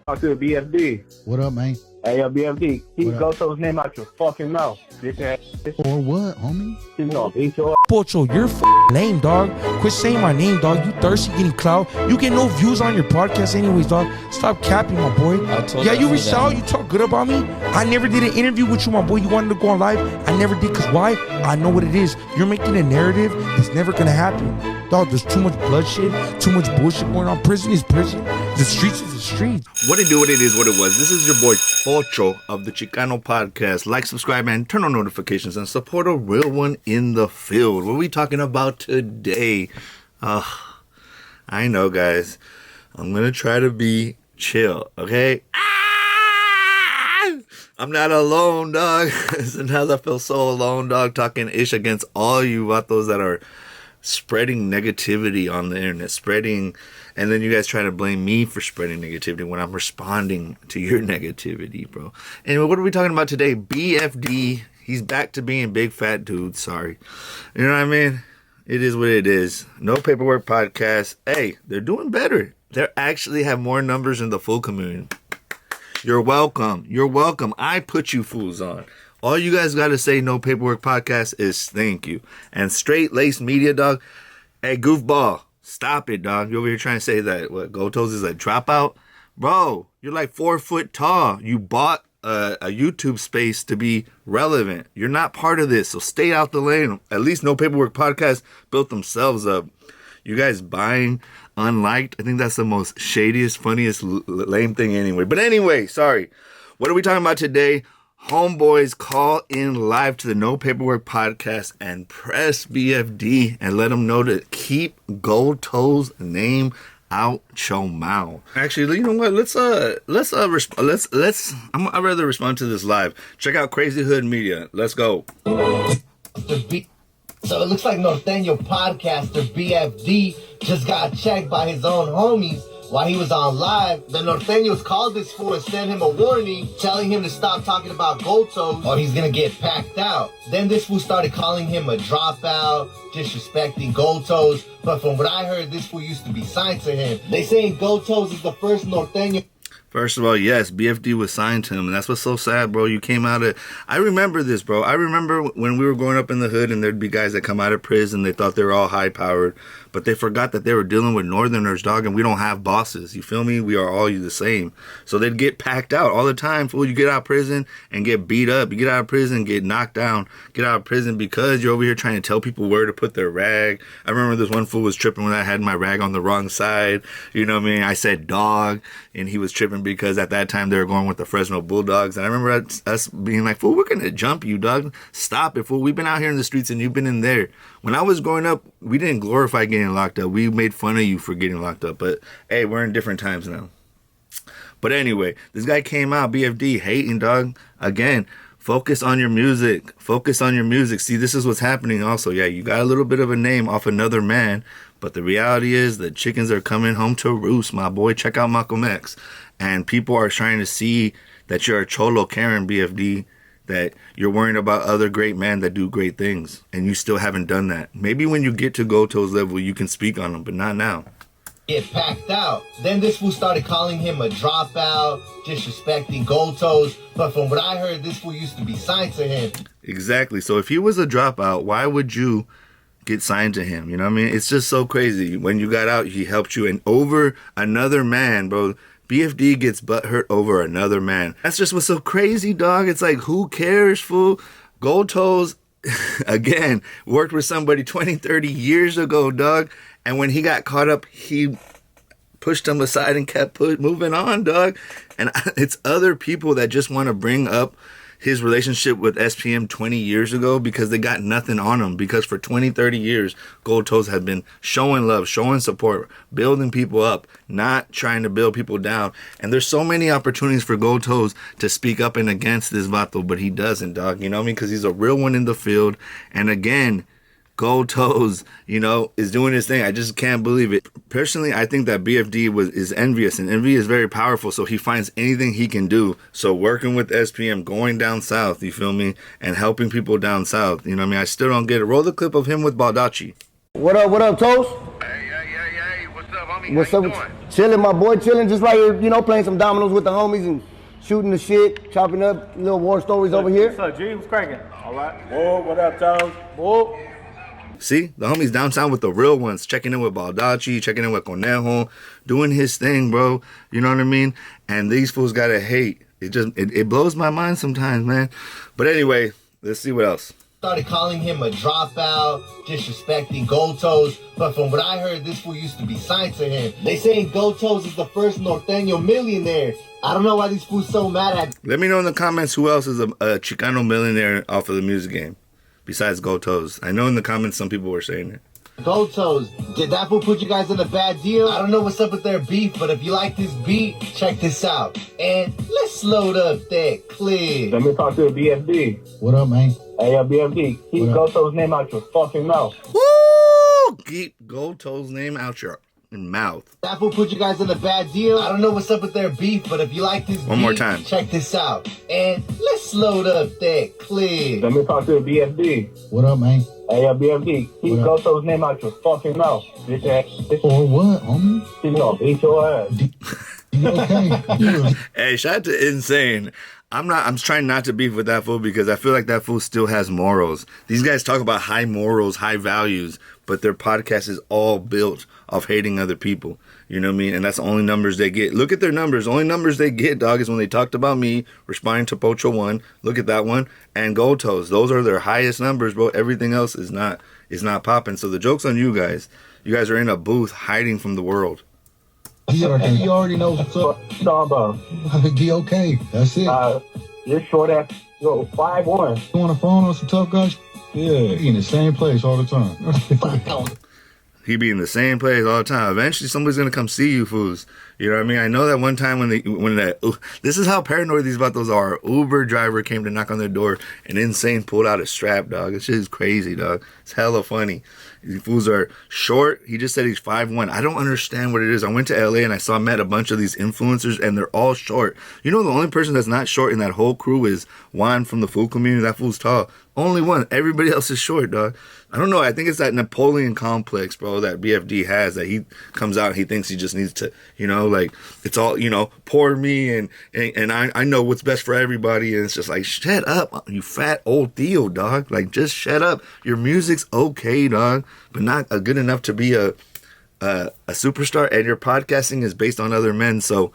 Talk to the BFD. What up, man? Hey, yo, BFD, keep Goto's name out your fucking mouth. Or what, homie? He's gonna beat your Pocho, you're lame, dog. Quit saying my name, dog. You thirsty getting clout. You get no views on your podcast anyways, dog. Stop capping, my boy. Yeah, you reached out. You talk good about me. I never did an interview with you, my boy. You wanted to go on live. I never did. Because why? I know what it is. You're making a narrative that's never going to happen. Dog, there's too much bloodshed, too much bullshit going on. Prison is prison. The streets is the streets. What it do, what it is, what it was. This is your boy Pocho of the Chicano podcast. Like, subscribe, and turn on notifications and support a real one in the field. What are we talking about today? I know, guys. I'm going to try to be chill, okay? I'm not alone, dog. Sometimes I feel so alone, dog, talking ish against all you vatos that are spreading negativity on the internet, and then you guys try to blame me for spreading negativity when I'm responding to your negativity, bro. Anyway, what are we talking about today? BFD, he's back to being big fat dude, sorry. You know what I mean? It is what it is. No Paperwork Podcast. Hey, they're doing better. They actually have more numbers in the full community. You're welcome. You're welcome. I put you fools on. All you guys got to say, No Paperwork Podcast, is thank you. And Straight Laced Media, dog. Hey, goofball, stop it, dog. You're over here trying to say that, what, Gotoes is a dropout? Bro, you're like 4 foot tall. You bought a YouTube space to be relevant. You're not part of this, so stay out the lane. At least No Paperwork Podcast built themselves up. You guys buying unliked, I think that's the most shadiest, funniest, lame thing anyway. But anyway, sorry. What are we talking about today? Homeboys, call in live to the No Paperwork Podcast and press BFD and let them know to keep Goldtoes' name out your mouth. Actually, you know what? I'd rather respond to this live. Check out Crazy Hood Media. Let's go. So it looks like Norteno podcaster BFD just got checked by his own homies while he was on live. The Norteños called this fool and sent him a warning, telling him to stop talking about Goto or he's gonna get packed out. Then this fool started calling him a dropout, disrespecting Gotos. But from what I heard, this fool used to be signed to him. They saying Gotos is the first Norteño. First of all, yes, BFD was signed to him, and that's what's so sad, bro. You came out of... I remember this, bro. I remember when we were growing up in the hood, and there'd be guys that come out of prison, they thought they were all high-powered, but they forgot that they were dealing with Northerners, dog, and we don't have bosses. You feel me? We are all the same. So they'd get packed out all the time, fool. You get out of prison and get beat up. You get out of prison, get knocked down. Get out of prison because you're over here trying to tell people where to put their rag. I remember this one fool was tripping when I had my rag on the wrong side. You know what I mean? I said dog, and he was tripping because at that time they were going with the Fresno Bulldogs. And I remember us being like, fool, we're going to jump you, dog. Stop it, fool. We've been out here in the streets and you've been in there. When I was growing up, we didn't glorify getting locked up. We made fun of you for getting locked up. But, hey, we're in different times now. But anyway, this guy came out, BFD, hating, dog. Again, focus on your music. Focus on your music. See, this is what's happening also. Yeah, you got a little bit of a name off another man. But the reality is the chickens are coming home to roost, my boy. Check out Malcolm X. And people are trying to see that you're a Cholo Karen, BFD, that you're worrying about other great men that do great things, and you still haven't done that. Maybe when you get to Goto's level, you can speak on them, but not now. Get packed out. Then this fool started calling him a dropout, disrespecting Gotos. But from what I heard, this fool used to be signed to him. Exactly. So if he was a dropout, why would you get signed to him? You know what I mean? It's just so crazy. When you got out, he helped you, and over another man, bro. BFD gets butthurt over another man. That's just what's so crazy, dog. It's like, who cares, fool? Goldtoes, again, worked with somebody 20, 30 years ago, dog. And when he got caught up, he pushed him aside and kept moving on, dog. And it's other people that just want to bring up his relationship with SPM 20 years ago because they got nothing on him. Because for 20, 30 years, Goldtoes had been showing love, showing support, building people up, not trying to build people down. And there's so many opportunities for Goldtoes to speak up and against this vato, but he doesn't, dog. You know what I mean? Because he's a real one in the field. And again, Goldtoes, you know, is doing his thing. I just can't believe it. Personally, I think that BFD is envious, and envy is very powerful, so he finds anything he can do. So working with SPM, going down south, you feel me, and helping people down south, you know what I mean? I still don't get it. Roll the clip of him with Baldacci. What up, Toast? Hey, what's up, homie? What's up? Chilling, my boy, chilling, just right here, you know, playing some dominoes with the homies and shooting the shit, chopping up little war stories over here. What's up, G? What's cracking? All right. Whoa, what up, Charles? Whoa. See, the homie's downtown with the real ones, checking in with Baldacci, checking in with Conejo, doing his thing, bro. You know what I mean? And these fools gotta hate. It blows my mind sometimes, man. But anyway, let's see what else. Started calling him a dropout, disrespecting Goldtoes, but from what I heard, this fool used to be signed to him. They saying Goldtoes is the first Norteno millionaire. I don't know why these fools so mad at. Let me know in the comments who else is a Chicano millionaire off of the music game, besides Gotoes. I know in the comments some people were saying it. Gotoes, did that fool put you guys in a bad deal? I don't know what's up with their beef, but if you like this beat, check this out. And let's load up that clip. Let me talk to a BFD. What up, man? Hey, BFD, keep Goto's name out your fucking mouth. Woo! Keep Goto's name out your mouth. That fool put you guys in a bad deal. I don't know what's up with their beef, but if you like this One beat, more time. check this out. And let's load up that clip. Let me talk to a BFD. What up, man? Hey, BFD, keep Goto's name out your fucking mouth. Bitch ass. Or what, homie? You know, beat your ass. You okay? Yeah. Hey, shout out to Insane. I'm trying not to beef with that fool because I feel like that fool still has morals. These guys talk about high morals, high values, but their podcast is all built off hating other people. You know what I mean? And that's the only numbers they get. Look at their numbers. The only numbers they get, dog, is when they talked about me responding to Pocho 1. Look at that one. And Goldtoes. Those are their highest numbers, bro. Everything else is not popping. So the joke's on you guys. You guys are in a booth hiding from the world. You already know what's up. Be okay. That's it. You're short ass. Yo, 5'1". You on the phone with some tough guys? Yeah, he in the same place all the time. He be in the same place all the time. Eventually, somebody's gonna come see you, fools. You know what I mean? I know that one time this is how paranoid these vatos are. Uber driver came to knock on their door, and Insane pulled out a strap, dog. This shit is crazy, dog. It's hella funny. These fools are short. He just said he's 5'1". I don't understand what it is. I went to LA and I met a bunch of these influencers, and they're all short. You know, the only person that's not short in that whole crew is Juan from the food community. That fool's tall. Only one. Everybody else is short, dog. I don't know. I think it's that Napoleon complex, bro, that BFD has, that he comes out and he thinks he just needs to, you know, like, it's all, you know, poor me and I know what's best for everybody. And it's just like, shut up, you fat old Theo, dog. Like, just shut up. Your music's okay, dog, but not good enough to be a superstar. And your podcasting is based on other men. So,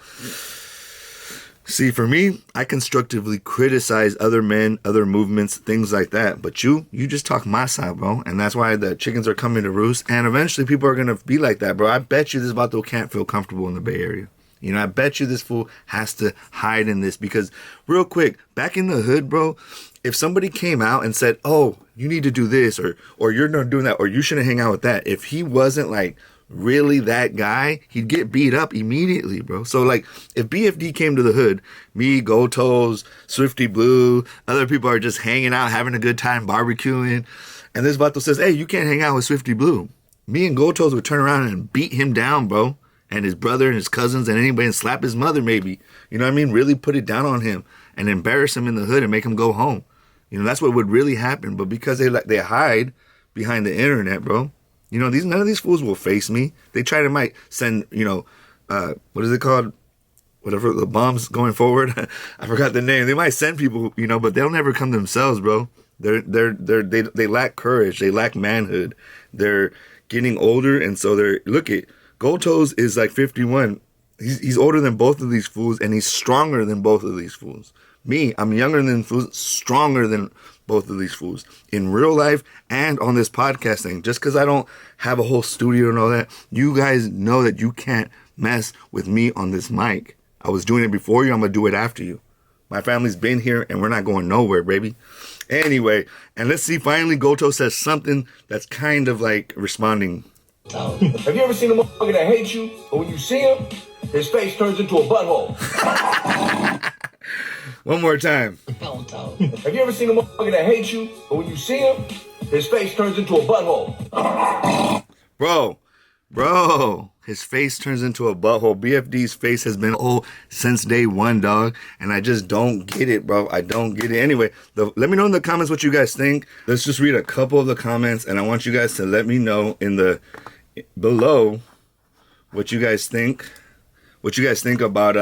see, for me, I constructively criticize other men, other movements, things like that. But you just talk my side, bro. And that's why the chickens are coming to roost. And eventually people are going to be like that, bro. I bet you this vato can't feel comfortable in the Bay Area. You know, I bet you this fool has to hide in this. Because real quick, back in the hood, bro, if somebody came out and said, oh, you need to do this, or you're not doing that, or you shouldn't hang out with that, if he wasn't like really that guy, he'd get beat up immediately, bro. So like, if BFD came to the hood, me, Gotoes, Swifty Blue, other people are just hanging out, having a good time, barbecuing, and this vato says, hey, you can't hang out with Swifty Blue, me and Gotoes would turn around and beat him down, bro, and his brother and his cousins and anybody, and slap his mother maybe, you know what I mean, really put it down on him and embarrass him in the hood and make him go home. You know, that's what would really happen. But because they hide behind the internet, bro, you know, none of these fools will face me. They might send, you know, what is it called? Whatever, the bombs going forward. I forgot the name. They might send people, you know, but they'll never come themselves, bro. They lack courage. They lack manhood. They're getting older, and so Gotoes is like 51. He's older than both of these fools, and he's stronger than both of these fools. Me, I'm younger than fools, stronger than both of these fools in real life and on this podcast thing. Just because I don't have a whole studio and all that, you guys know that you can't mess with me on this mic. I was doing it before you. I'm going to do it after you. My family's been here and we're not going nowhere, baby. Anyway, and let's see, finally, Goto says something that's kind of like responding. Have you ever seen a motherfucker that hates you, but when you see him, his face turns into a butthole? One more time. Have you ever seen a motherfucker that hates you, but when you see him, his face turns into a butthole? Bro, his face turns into a butthole. BFD's face has been old since day one, dog. And I just don't get it, bro. I don't get it. Anyway, let me know in the comments what you guys think. Let's just read a couple of the comments, and I want you guys to let me know below what you guys think. What you guys think about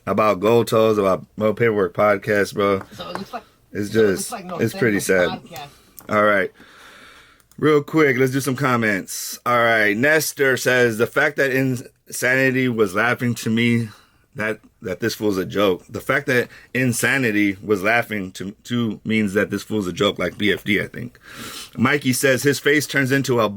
Goldtoes, about Mo Paperwork Podcast, bro. So it looks like it's pretty sad. Podcast. All right. Real quick, let's do some comments. All right. Nestor says, the fact that Insanity was laughing to me, that this fool's a joke. The fact that Insanity was laughing to means that this fool's a joke, like BFD, I think. Mikey says, his face turns into a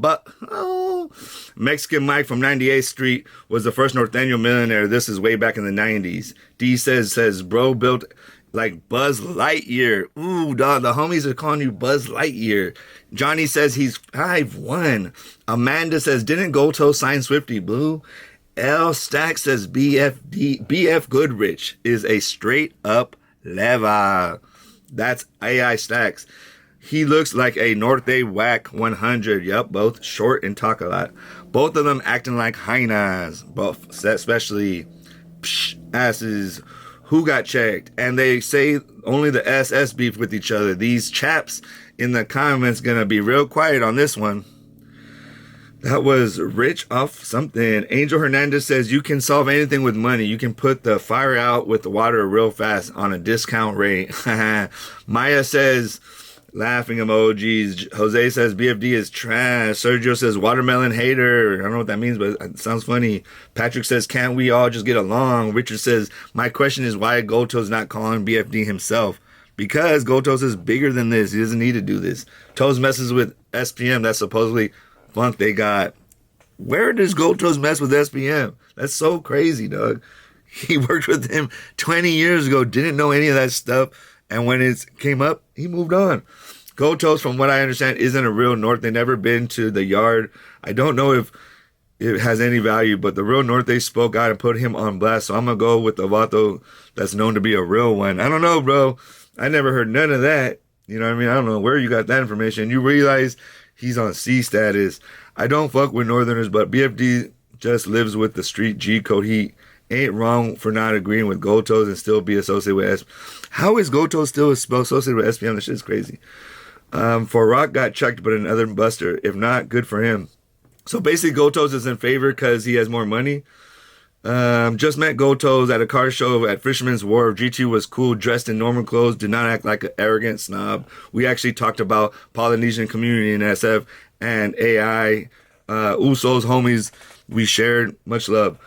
oh. Mexican Mike from 98th Street was the first Norteño millionaire. This is way back in the 90s. D says, bro built like Buzz Lightyear. Ooh, dog, the homies are calling you Buzz Lightyear. Johnny says he's 5'1". Amanda says, didn't Goto sign Swifty Blue? L Stack says BF Goodrich is a straight up leva. That's AI Stacks. He looks like a Norte Whack 100. Yup, both short and talk a lot. Both of them acting like hyenas. Both, especially asses. Who got checked? And they say only the SS beef with each other. These chaps in the comments gonna be real quiet on this one. That was Rich off something. Angel Hernandez says, you can solve anything with money. You can put the fire out with the water real fast on a discount rate. Maya says, laughing emojis. Jose says, BFD is trash. Sergio says, watermelon hater. I don't know what that means, but it sounds funny. Patrick says, can't we all just get along? Richard says, my question is why Goto's not calling BFD himself? Because Goto's is bigger than this. He doesn't need to do this. Toes messes with SPM. That's supposedly funk they got. Where does Goto's mess with SPM? That's so crazy, dog. He worked with him 20 years ago, didn't know any of that stuff, and when it came up, he moved on. Goto's, from what I understand, isn't a real Norte. They never been to the yard. I don't know if it has any value, but the real Norte spoke out and put him on blast, so I'm going to go with the vato that's known to be a real one. I don't know, bro. I never heard none of that. You know what I mean? I don't know where you got that information. You realize he's on C status. I don't fuck with Northerners, but BFD just lives with the street G code. He ain't wrong for not agreeing with Gotos and still be associated with SPM. How is Goto still associated with SPM? That shit's crazy. For Rock got checked, but another buster. If not, good for him. So basically, Gotos is in favor because he has more money. Just met Gotos at a car show at Fisherman's Wharf. GT was cool, dressed in normal clothes, did not act like an arrogant snob. We actually talked about Polynesian community in SF and AI. Usos, homies, we shared. Much love.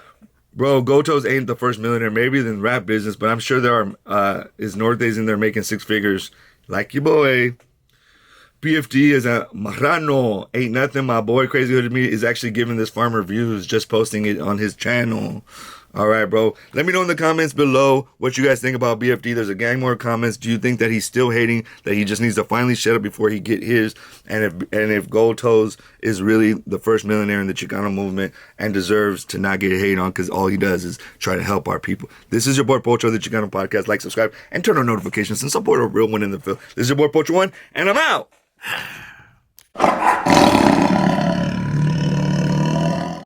Bro, Gotos ain't the first millionaire, maybe in rap business, but I'm sure there is Nortes in there making six figures. Like your boy. BFD is a marrano. Ain't nothing. My boy Crazy Hood Me is actually giving this farmer views, just posting it on his channel. All right, bro. Let me know in the comments below what you guys think about BFD. There's a gang more comments. Do you think that he's still hating, that he just needs to finally shut up before he get his? And if Goldtoes is really the first millionaire in the Chicano movement and deserves to not get hate on because all he does is try to help our people. This is your boy Pocho, the Chicano Podcast. Like, subscribe, and turn on notifications and support a real one in the field. This is your boy Pocho 1, and I'm out.